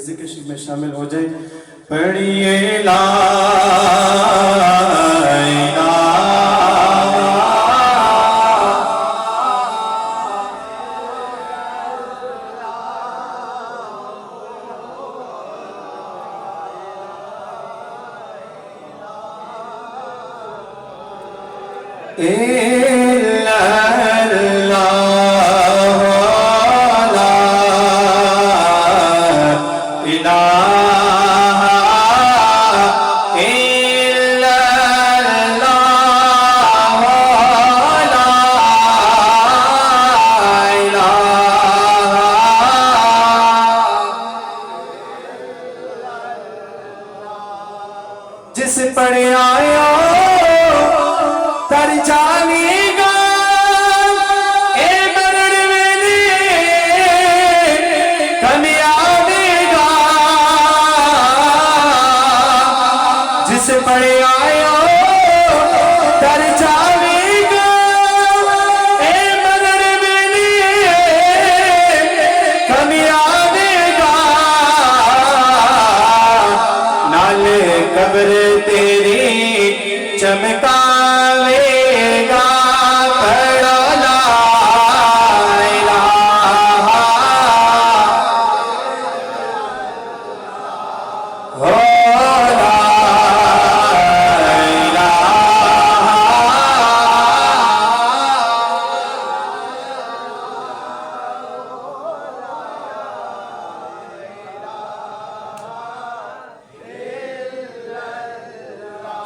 ذکر شریف میں شامل ہو جائے. پڑھیے لا جس پڑھ آیا تر جانے گا اے مرد ویلی کمی آنے گا. جس پڑھ آیا تر جانے گا اے مرد ویلی کمی آنے گا. نال قبر تیری چمکاوے گا پڑھا لا الہ ہو لا الہ.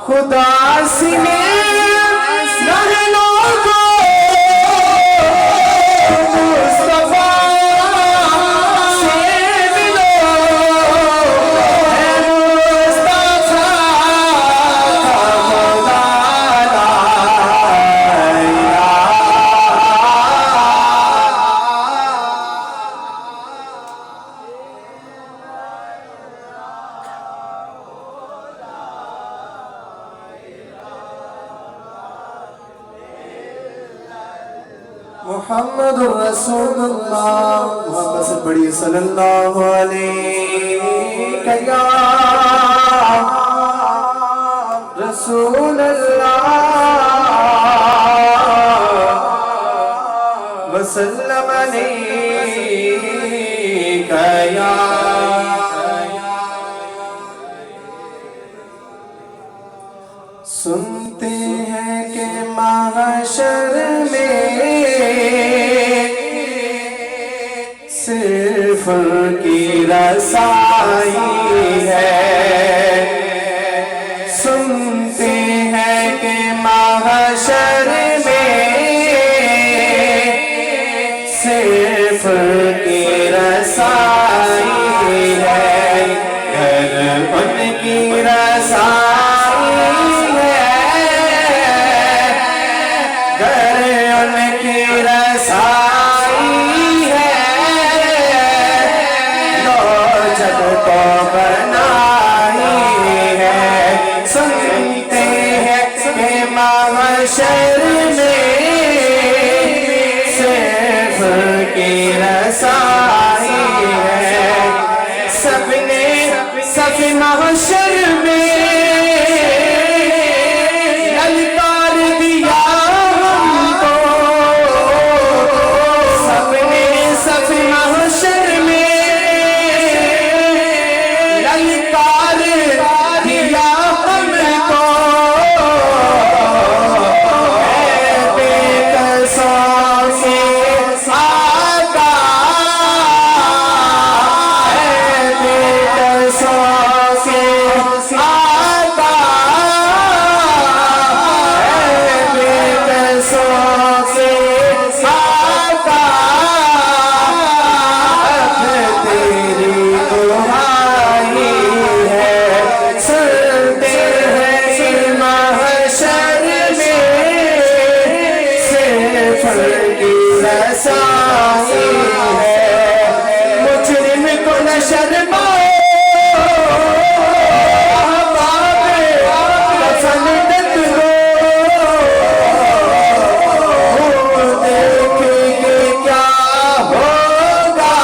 خدا سے رہ لوگو مصطفیٰ سے ملو اے مصطفیٰ خدا لا الہ. محمد رسول اللہ. محمد سے پڑھیے صلی اللہ علیہ یا رسول اللہ وسلم علیہ یا. سنتے ہیں کہ محشر میں صرف ان کی رسائی ہے. سنتے ہیں کہ محشر میں صرف ان کی رسائی ہے. گھر ان کی رسائی ہے، گھر ان کی رسائی ہے. کو بنائی ہے. سنتے ہیں کہ محشر میں صرف کی رسائی ہے. سب نے صف محشر میں للکار دیا ہم کو. سب نے صف محشر میں للکار دیا ہم کو. اے بے قصوں سے آقا، اے بے قصوں سے آقا، اے بے قصوں سے آقا. اب تیری دعائی ہے. سنتے ہیں کہ محشر میں صرف ان کی رسائی ہے. مجرم کو نہ شرماؤ دیکھیں گے کیا ہوگا.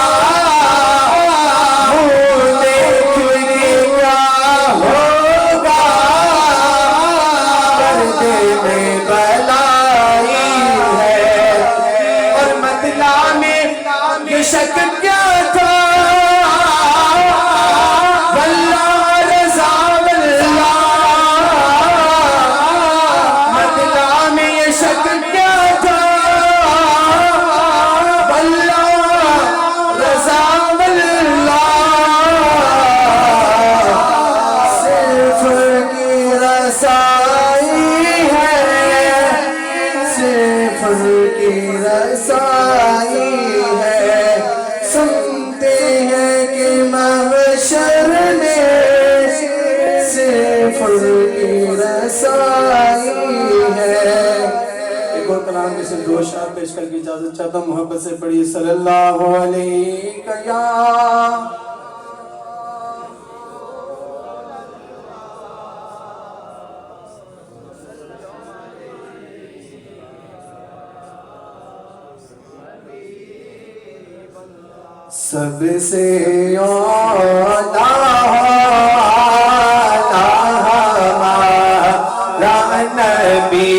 نام کے صرف 2 اشعار پیش کر کے اجازت چاہتا ہوں. محبت سے پڑھیے صلی اللہ علیہ یا سب سے اولا ہمارا نبی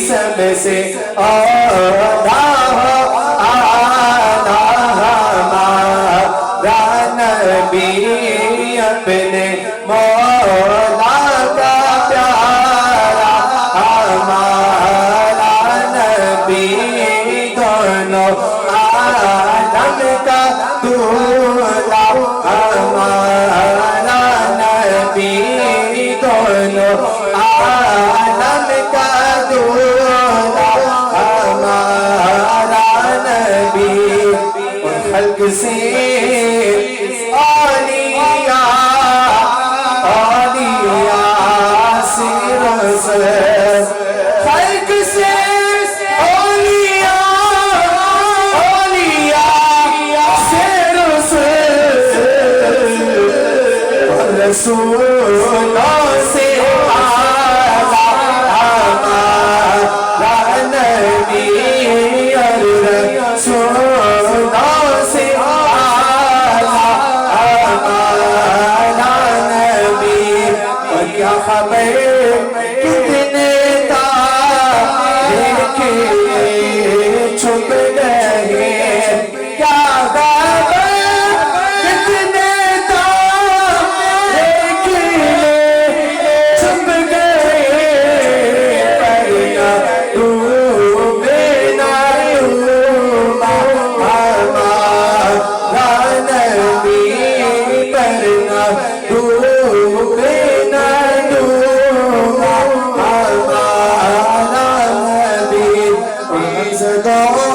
سب سے اولا ہمارا نبی اپنے مولا کا پیارا ہمارا نبی دونوں عالم کا دولا ہمارا نبی دونوں عالم کا دولا ہمارا نبی اور خلق سے اولیاء سے رسل خلق سے رسولوں سے آلہ ہمارا نبی اور رسولوں سے آلہ ہمارا نبی اور کیا خبر کتنے تارے چھپ گئے کیا خبر کتنے دو